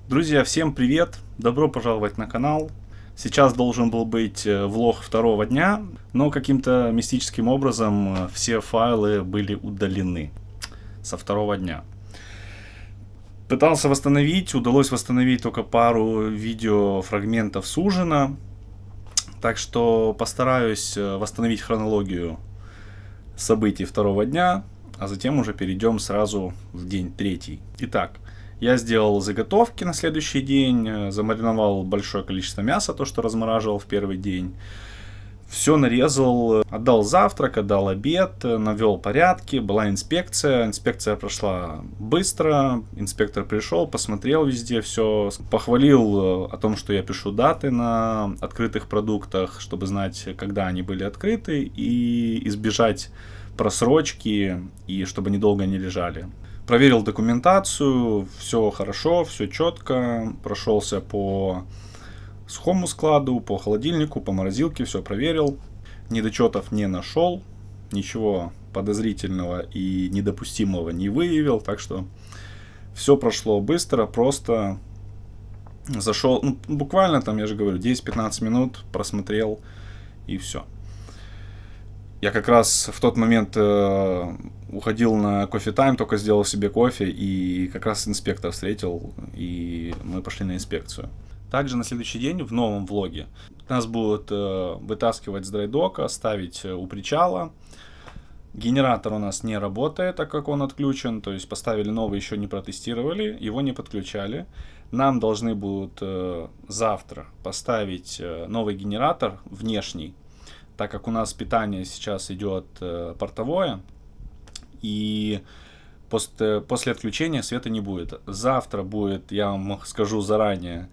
Друзья, всем привет! Добро пожаловать на канал. Сейчас должен был быть влог второго дня, но каким-то мистическим образом все файлы были удалены со второго дня. Пытался восстановить, удалось восстановить только пару видеофрагментов с ужина, так что постараюсь восстановить хронологию событий второго дня, а затем уже перейдем сразу в день третий. Итак, я сделал заготовки на следующий день, замариновал большое количество мяса, то, что размораживал в первый день. Все нарезал, отдал завтрак, отдал обед, навел порядки, была инспекция. Инспекция прошла быстро, инспектор пришел, посмотрел везде все, похвалил о том, что я пишу даты на открытых продуктах, чтобы знать, когда они были открыты, и избежать просрочки, и чтобы они долго не лежали. Проверил документацию, все хорошо, все четко, прошелся по сухому складу, по холодильнику, по морозилке, все проверил, недочетов не нашел, ничего подозрительного и недопустимого не выявил, так что все прошло быстро, просто зашел, буквально там, я же говорю, 10-15 минут просмотрел и все. Я как раз в тот момент уходил на кофе-тайм, только сделал себе кофе, и как раз инспектор встретил, и мы пошли на инспекцию. Также на следующий день в новом влоге нас будут вытаскивать с драйдока, ставить у причала. Генератор у нас не работает, так как он отключен, то есть поставили новый, еще не протестировали, его не подключали. Нам должны будут завтра поставить новый генератор внешний, так как у нас питание сейчас идет портовое, и после отключения света не будет. Завтра будет, я вам скажу заранее,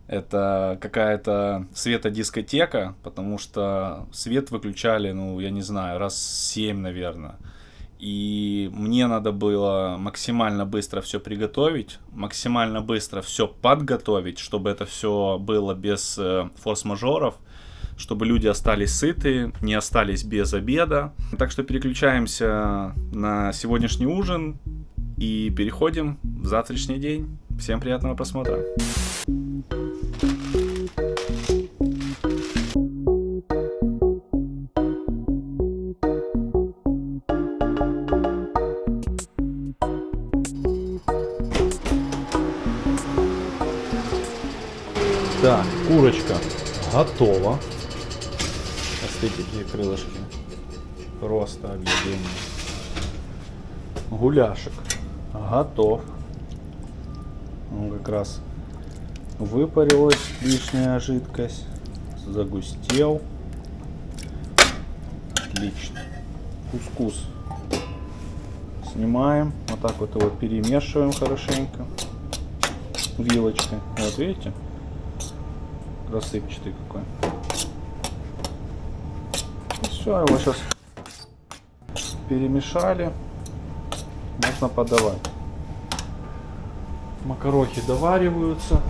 это какая-то светодискотека, потому что свет выключали, я не знаю, раз 7, наверное. И мне надо было максимально быстро все приготовить, максимально быстро все подготовить, чтобы это все было без форс-мажоров, чтобы люди остались сыты, не остались без обеда. Так что переключаемся на сегодняшний ужин и переходим в завтрашний день. Всем приятного просмотра. Так, курочка готова. Смотрите, какие крылышки. Просто объедение. Гуляшек готов. Он как раз выпарилась лишняя жидкость. Загустел. Отлично. Кускус снимаем. Вот так вот его перемешиваем хорошенько. Вилочкой. Вот видите? Рассыпчатый какой. Все, его сейчас перемешали, можно подавать. Макарохи довариваются.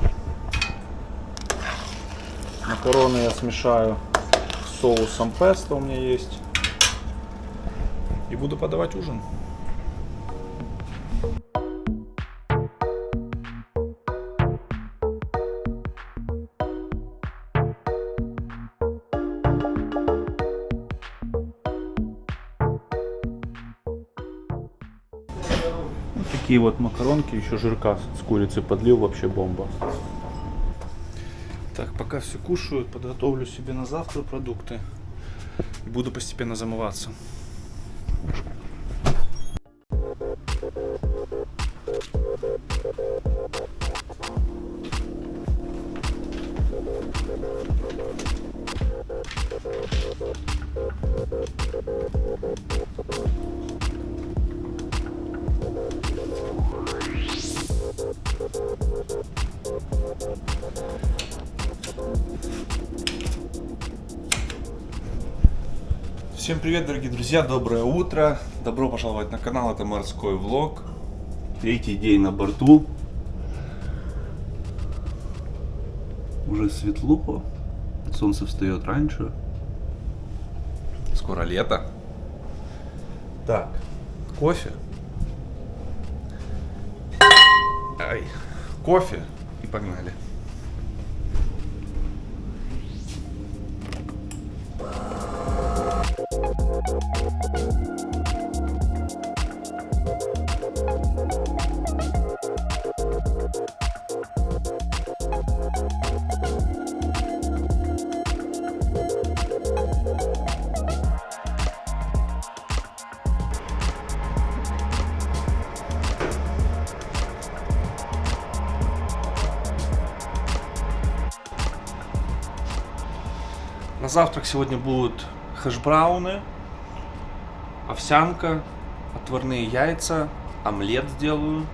Макароны я смешаю с соусом песто, у меня есть. И буду подавать ужин. Такие вот макаронки, еще жирка с курицы подлил, вообще бомба. Так, пока все кушают, подготовлю себе на завтра продукты и буду постепенно замываться. Всем привет, дорогие друзья, доброе утро, добро пожаловать на канал, это морской влог, третий день на борту, уже светло, солнце встает раньше, скоро лето. Так, кофе, кофе, Погнали. На завтрак сегодня будут хэшбрауны, овсянка, отварные яйца, омлет сделаю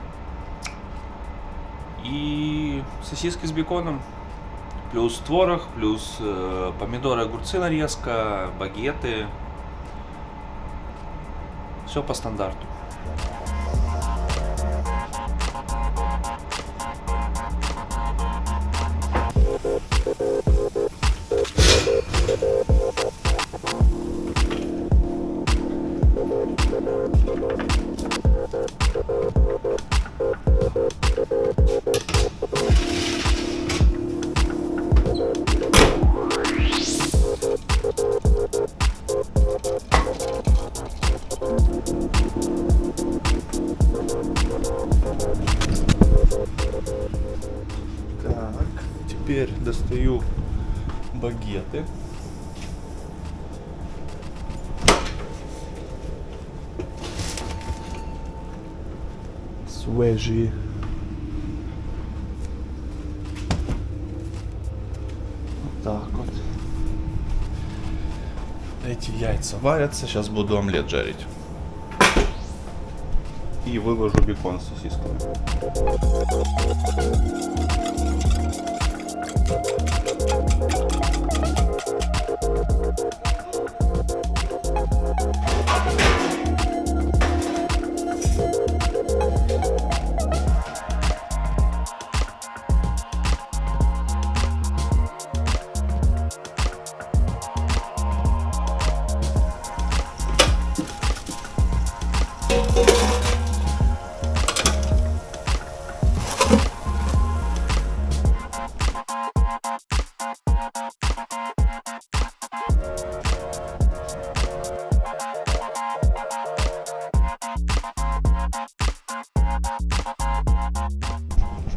и сосиски с беконом. Плюс творог, плюс помидоры, огурцы нарезка, багеты. Все по стандарту. Так, теперь достаю багеты. Свежие. Вот так вот. Эти яйца варятся. Сейчас буду омлет жарить. И выложу бекон с сосисками.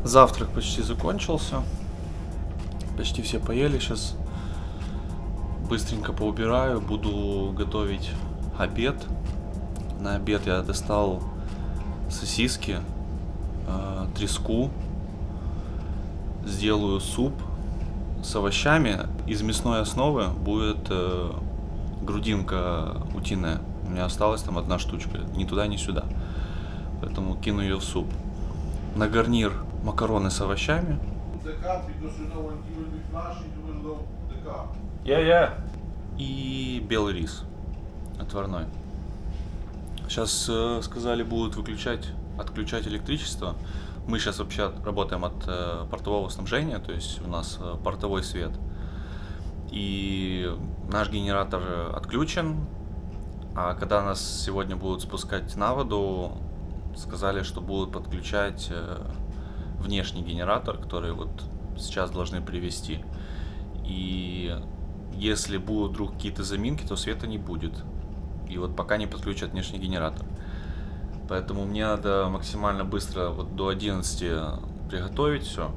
Завтрак почти закончился. Почти все поели. Сейчас быстренько поубираю. Буду готовить обед. На обед я достал сосиски, треску. Сделаю суп с овощами. Из мясной основы будет грудинка утиная. У меня осталась там одна штучка. Ни туда, ни сюда. Поэтому кину ее в суп. На гарнир макароны с овощами. И белый рис отварной. Сейчас сказали, будут отключать электричество. Мы сейчас вообще работаем от портового снабжения, то есть у нас портовой свет. И наш генератор отключен. А когда нас сегодня будут спускать на воду, сказали, что будут подключать внешний генератор, который вот сейчас должны привезти. И если будут вдруг какие-то заминки, то света не будет. И вот пока не подключат внешний генератор. Поэтому мне надо максимально быстро, вот до 11 приготовить все,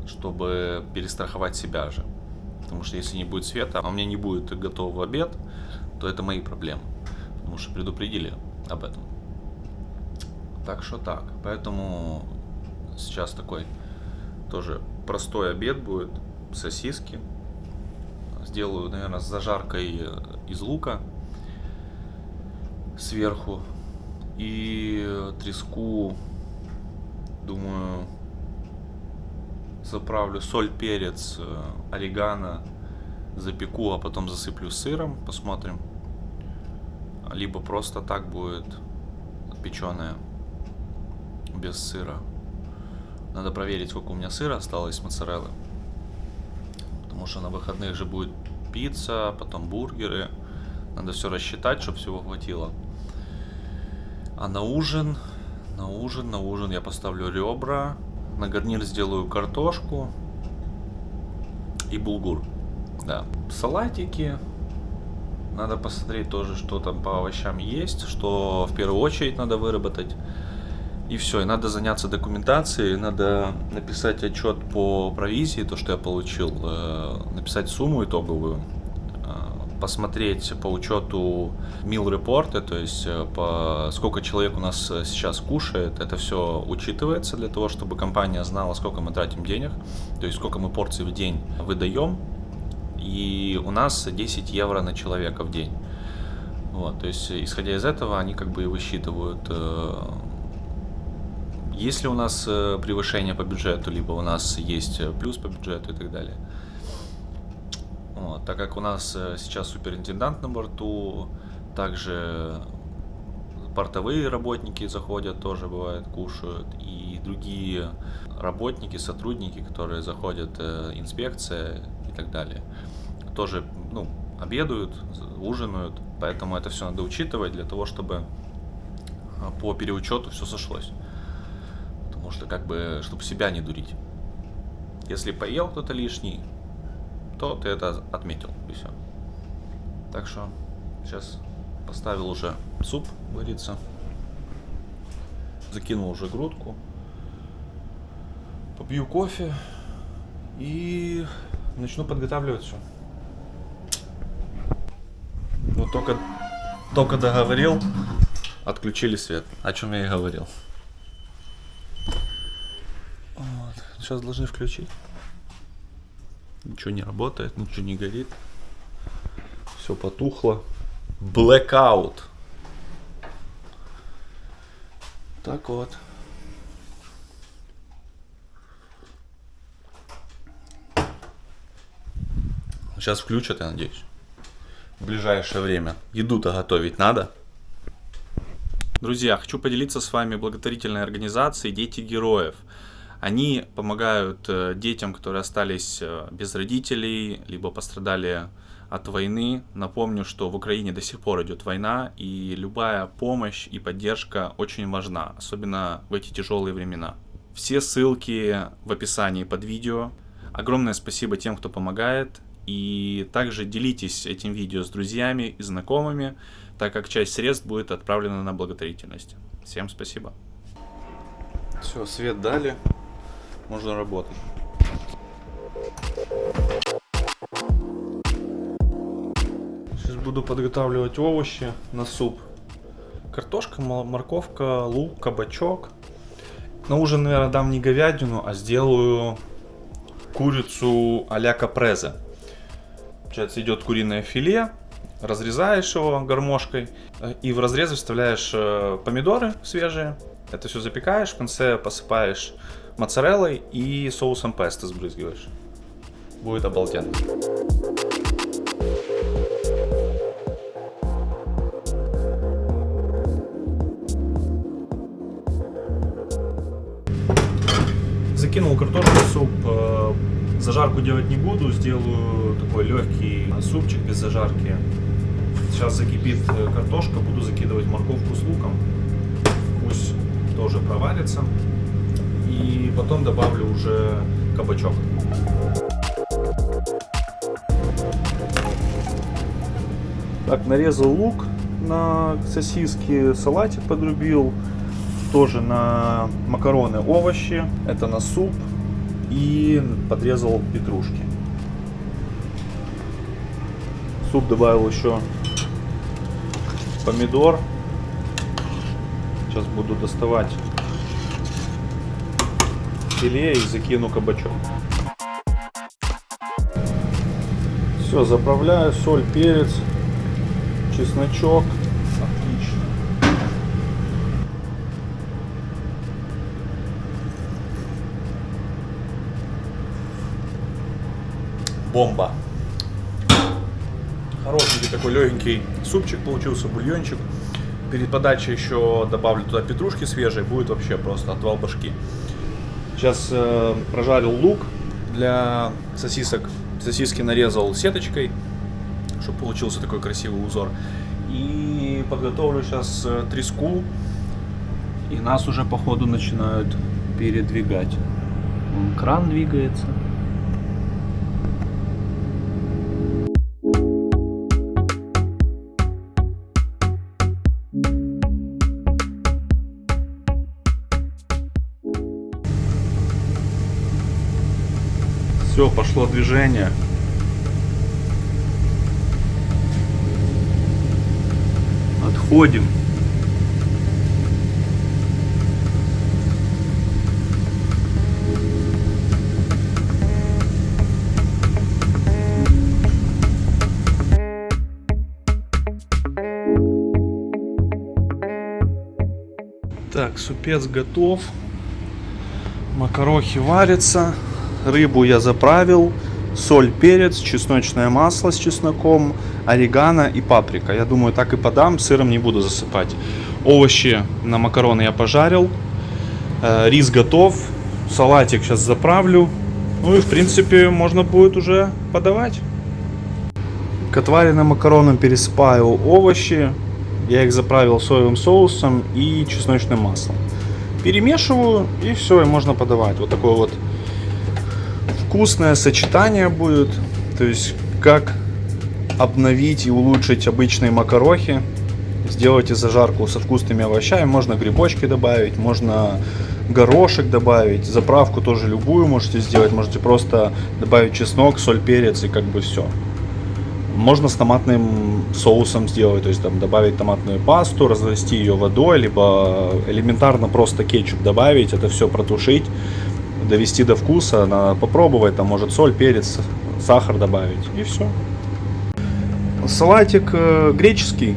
чтобы перестраховать себя же. Потому что если не будет света, а у меня не будет готового обед, то это мои проблемы. Потому что предупредили об этом. Так что так. Поэтому сейчас такой тоже простой обед будет. Сосиски. Сделаю, наверное, с зажаркой из лука сверху. И треску, думаю, заправлю соль, перец, орегано, запеку, а потом засыплю сыром, посмотрим. Либо просто так будет печеное, без сыра. Надо проверить, сколько у меня сыра осталось, моцареллы. Потому что на выходных же будет пицца, потом бургеры. Надо все рассчитать, чтобы всего хватило. А на ужин я поставлю ребра На гарнир сделаю картошку и булгур. Да. Салатики. Надо посмотреть тоже, что там по овощам есть, что в первую очередь надо выработать. И все, и надо заняться документацией, надо написать отчет по провизии, то, что я получил, написать сумму итоговую, посмотреть по учету meal report, то есть по сколько человек у нас сейчас кушает, это все учитывается для того, чтобы компания знала, сколько мы тратим денег, то есть сколько мы порций в день выдаем, и у нас 10 евро на человека в день. Вот, то есть исходя из этого они как бы и высчитывают, есть ли у нас превышение по бюджету, либо у нас есть плюс по бюджету и так далее. Вот, так как у нас сейчас суперинтендант на борту, также портовые работники заходят, тоже бывает, кушают, и другие работники, сотрудники, которые заходят, инспекция и так далее, тоже, обедают, ужинают, поэтому это все надо учитывать для того, чтобы по переучету все сошлось. Потому что, чтобы себя не дурить. Если поел кто-то лишний, то ты это отметил, и все. Так что сейчас поставил уже суп вариться. Закинул уже грудку. Попью кофе и начну подготавливать все. Вот только договорил, отключили свет. О чем я и говорил. Вот. Сейчас должны включить. Ничего не работает, ничего не горит. Все потухло. Blackout. Так вот. Сейчас включат, я надеюсь. В ближайшее время. Еду-то готовить надо. Друзья, хочу поделиться с вами благотворительной организацией «Дети героев». Они помогают детям, которые остались без родителей, либо пострадали от войны. Напомню, что в Украине до сих пор идет война, и любая помощь и поддержка очень важна, особенно в эти тяжелые времена. Все ссылки в описании под видео. Огромное спасибо тем, кто помогает. И также делитесь этим видео с друзьями и знакомыми, так как часть средств будет отправлена на благотворительность. Всем спасибо. Все, свет дали. Можно работать. Сейчас буду подготавливать овощи на суп. Картошка, морковка, лук, кабачок. На ужин, наверное, дам не говядину, а сделаю курицу а-ля капрезе. Получается, идет куриное филе, разрезаешь его гармошкой и в разрезы вставляешь помидоры свежие. Это все запекаешь, в конце посыпаешь моцареллой и соусом песто сбрызгиваешь. Будет обалденно. Закинул картошку в суп. Зажарку делать не буду, сделаю такой легкий супчик без зажарки. Сейчас закипит картошка, буду закидывать морковку с луком. Пусть тоже проварится. И потом добавлю уже кабачок. Так, нарезал лук на сосиски, салатик подрубил. Тоже на макароны овощи. Это на суп. И подрезал петрушки. В суп добавил еще помидор. Сейчас буду доставать филе и закину кабачок. Все, заправляю, соль, перец, чесночок. Отлично. Бомба. Хорошенький такой легенький супчик получился, бульончик. Перед подачей еще добавлю туда петрушки свежей, будет вообще просто отвал башки. Сейчас прожарил лук для сосисок. Сосиски нарезал сеточкой, чтобы получился такой красивый узор. И подготовлю сейчас треску. И нас уже по ходу начинают передвигать. Вон кран двигается. Все, пошло движение. Отходим. Так, супец готов. Макарохи варятся. Рыбу я заправил. Соль, перец, чесночное масло с чесноком, орегано и паприка. Я думаю, так и подам. Сыром не буду засыпать. Овощи на макароны я пожарил. Рис готов. Салатик сейчас заправлю. Ну и в принципе можно будет уже подавать. К отваренным макаронам пересыпаю овощи. Я их заправил соевым соусом и чесночным маслом. Перемешиваю и все, и можно подавать. Вот такое вот вкусное сочетание будет. То есть как обновить и улучшить обычные макарохи. Сделайте зажарку со вкусными овощами. Можно грибочки добавить, можно горошек добавить. Заправку тоже любую можете сделать. Можете просто добавить чеснок, соль, перец и как бы все. Можно с томатным соусом сделать, то есть там добавить томатную пасту, развести ее водой, либо элементарно просто кетчуп добавить, это все протушить, довести до вкуса, надо попробовать, там может соль, перец, сахар добавить и все. Салатик греческий,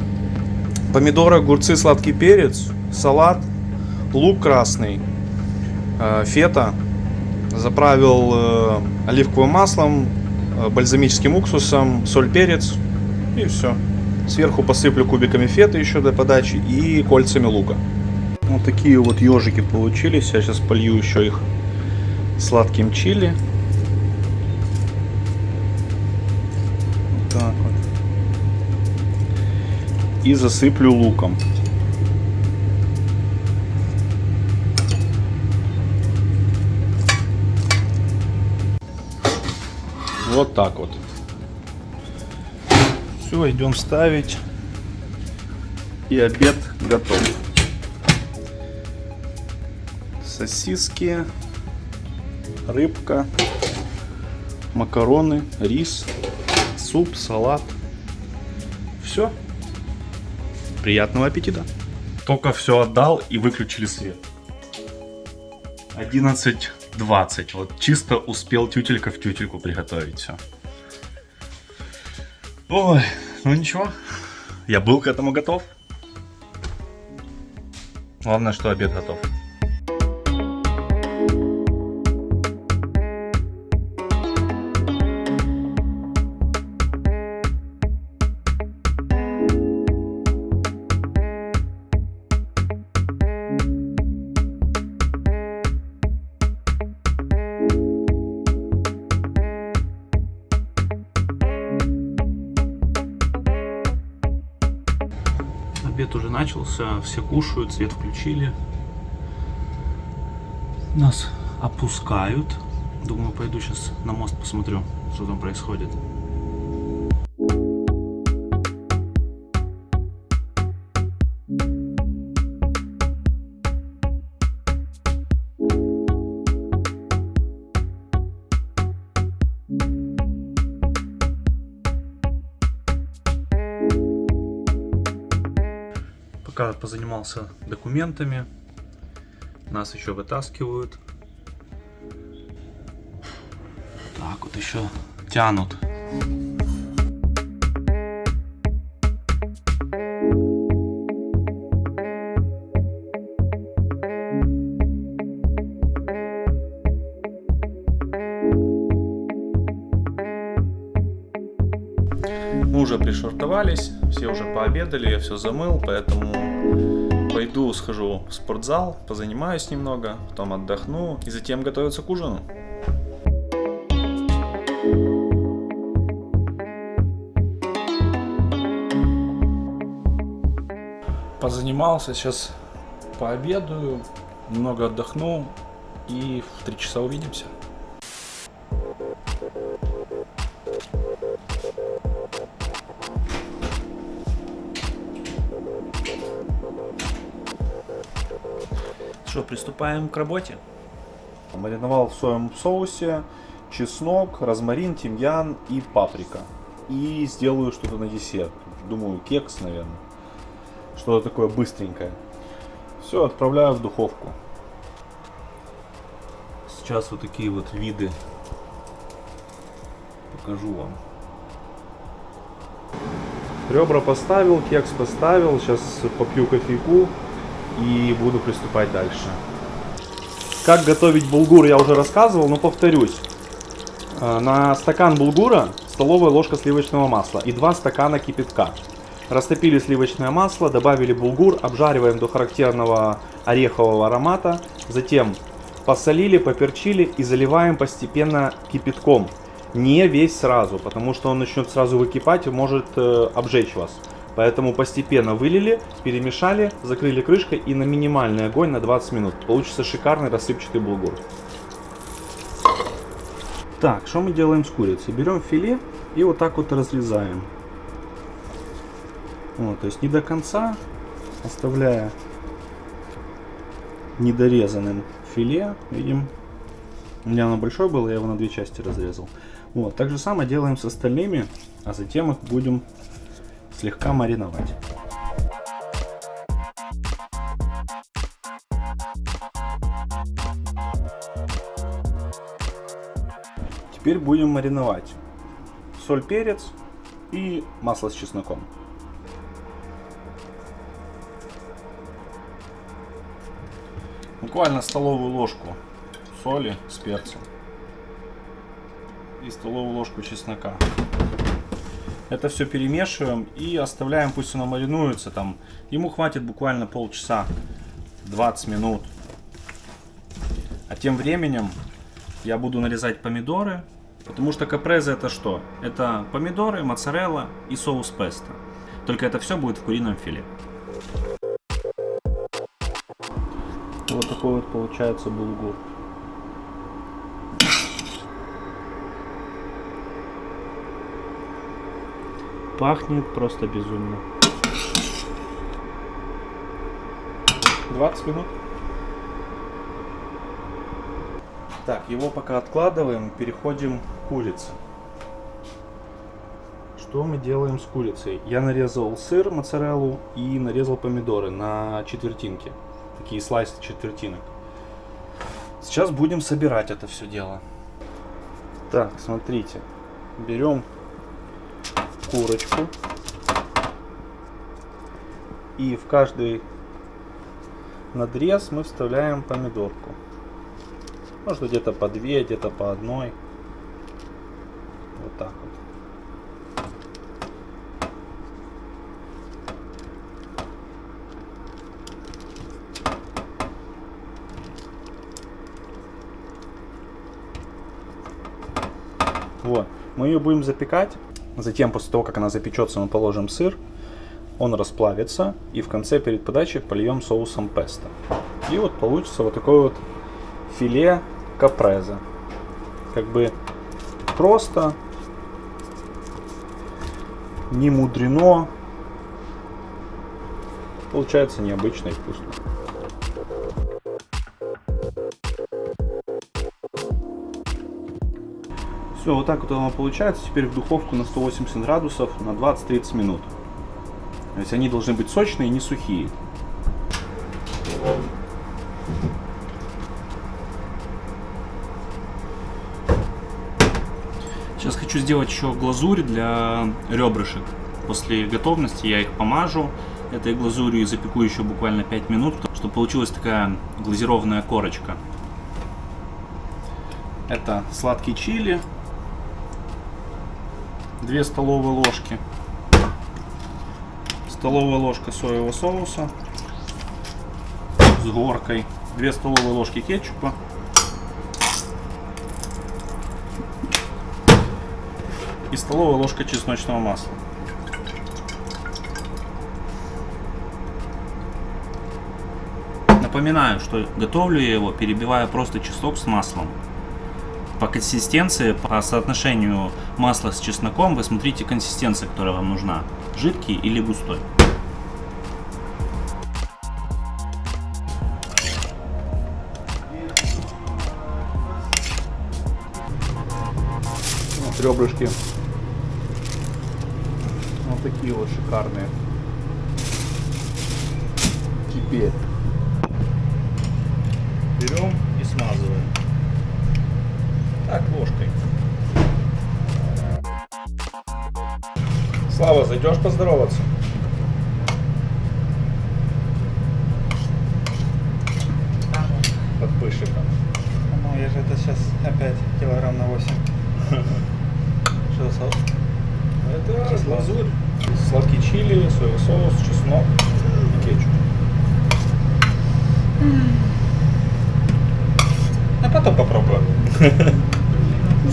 помидоры, огурцы, сладкий перец, салат, лук красный, фета, заправил оливковым маслом, бальзамическим уксусом, соль, перец и все. Сверху посыплю кубиками феты еще до подачи и кольцами лука. Вот такие вот ежики получились. Я сейчас полью еще их сладким чили. Вот так вот. И засыплю луком. Вот так вот. Все, идем ставить. И обед готов. Сосиски, рыбка, макароны, рис, суп, салат. Все. Приятного аппетита. Только все отдал и выключили свет. 11:20. Вот чисто успел тютелька в тютельку приготовить все. Ой, ну ничего. Я был к этому готов. Главное, что обед готов. Обед уже начался, все кушают, свет включили. Нас опускают. Думаю, пойду сейчас на мост посмотрю, что там происходит. Пока позанимался документами, нас еще вытаскивают. Так вот еще тянут. Мы уже пришвартовались, все уже пообедали, я все замыл, поэтому пойду схожу в спортзал, позанимаюсь немного, потом отдохну и затем готовиться к ужину. Позанимался, сейчас пообедаю, немного отдохну и в 3 часа увидимся. Что, приступаем к работе? Мариновал в соевом соусе чеснок, розмарин, тимьян и паприка. И сделаю что-то на десерт. Думаю, кекс, наверное. Что-то такое быстренькое. Все, отправляю в духовку. Сейчас вот такие вот виды покажу вам. Ребра поставил, кекс поставил. Сейчас попью кофейку и буду приступать дальше. Как готовить булгур я уже рассказывал, но повторюсь. На стакан булгура столовая ложка сливочного масла и 2 стакана кипятка. Растопили сливочное масло, добавили булгур, обжариваем до характерного орехового аромата. Затем посолили, поперчили и заливаем постепенно кипятком. Не весь сразу, потому что он начнет сразу выкипать и может обжечь вас. Поэтому постепенно вылили, перемешали, закрыли крышкой и на минимальный огонь на 20 минут. Получится шикарный рассыпчатый булгур. Так, что мы делаем с курицей? Берем филе и вот так вот разрезаем. Вот, то есть не до конца, оставляя недорезанным филе. Видим, у меня оно большое было, я его на 2 части разрезал. Вот, так же самое делаем с остальными, а затем их будем слегка мариновать. Теперь будем мариновать соль, перец и масло с чесноком. Буквально столовую ложку соли с перцем и столовую ложку чеснока. Это все перемешиваем и оставляем, пусть оно маринуется там. Ему хватит буквально полчаса, 20 минут. А тем временем я буду нарезать помидоры, потому что капрезе это что? Это помидоры, моцарелла и соус песто. Только это все будет в курином филе. Вот такой вот получается булгур. Пахнет просто безумно. 20 минут. Так, его пока откладываем, переходим к курице. Что мы делаем с курицей? Я нарезал сыр, моцареллу и нарезал помидоры на четвертинки. Такие слайсы четвертинок. Сейчас будем собирать это все дело. Так, смотрите. Берем курочку. И в каждый надрез мы вставляем помидорку. Может где-то по 2, где-то по 1. Вот так вот. Вот. Мы ее будем запекать. Затем, после того, как она запечется, мы положим сыр. Он расплавится. И в конце, перед подачей, польем соусом песто. И вот получится вот такое вот филе капрезе. Как бы просто, не мудрено. Получается необычно и вкусно. Все, вот так вот оно получается. Теперь в духовку на 180 градусов на 20-30 минут. То есть они должны быть сочные и не сухие. Сейчас хочу сделать еще глазурь для ребрышек. После готовности я их помажу этой глазурью и запеку еще буквально 5 минут, чтобы получилась такая глазированная корочка. Это сладкий чили. 2 столовые ложки. Столовая ложка соевого соуса с горкой. 2 столовые ложки кетчупа. И столовая ложка чесночного масла. Напоминаю, что готовлю я его, перебивая просто чеснок с маслом. По консистенции, по соотношению масла с чесноком, вы смотрите консистенцию, которая вам нужна. Жидкий или густой. Вот ребрышки. Вот такие вот шикарные. Теперь берем и смазываем. Так, ложкой. Слава, зайдешь поздороваться? Подписчиком. Ну, я же это сейчас опять килограмм на 8. Что за соус? Это глазурь. Сладкий чили, соевый соус, чеснок и кетчуп. А потом попробую.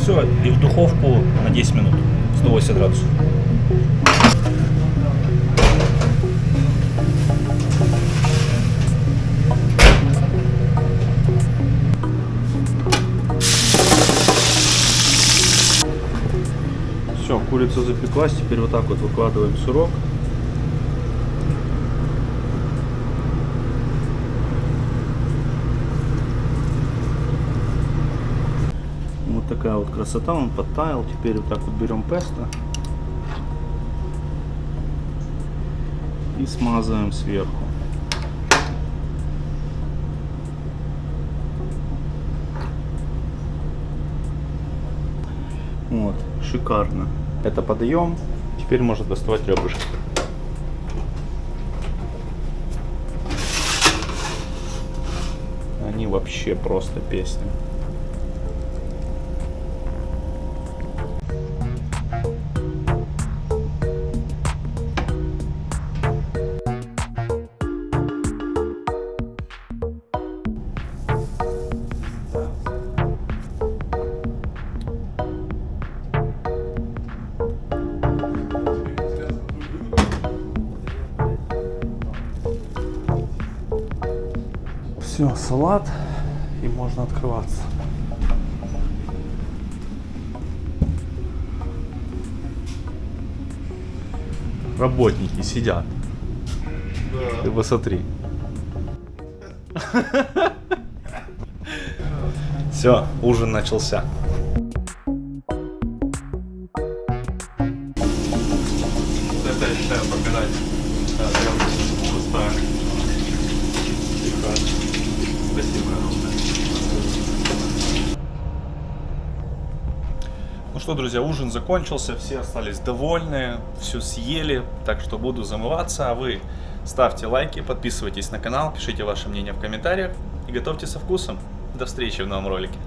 Все, и в духовку на 10 минут, 180 градусов. Все, курица запеклась, теперь вот так вот выкладываем сырок. Вот такая вот красота, он подтаял. Теперь вот так вот берем песто и смазываем сверху. Вот, шикарно. Это подаем. Теперь можно доставать ребрышки. Они вообще просто песня. Все, салат, и можно открываться. Работники сидят. Да. Ты посмотри. Все, ужин начался. Это я считаю поминать. Пустая. Спасибо огромное. Ну что, друзья, ужин закончился, все остались довольны, все съели, так что буду замываться, а вы ставьте лайки, подписывайтесь на канал, пишите ваше мнение в комментариях и готовьте со вкусом. До встречи в новом ролике.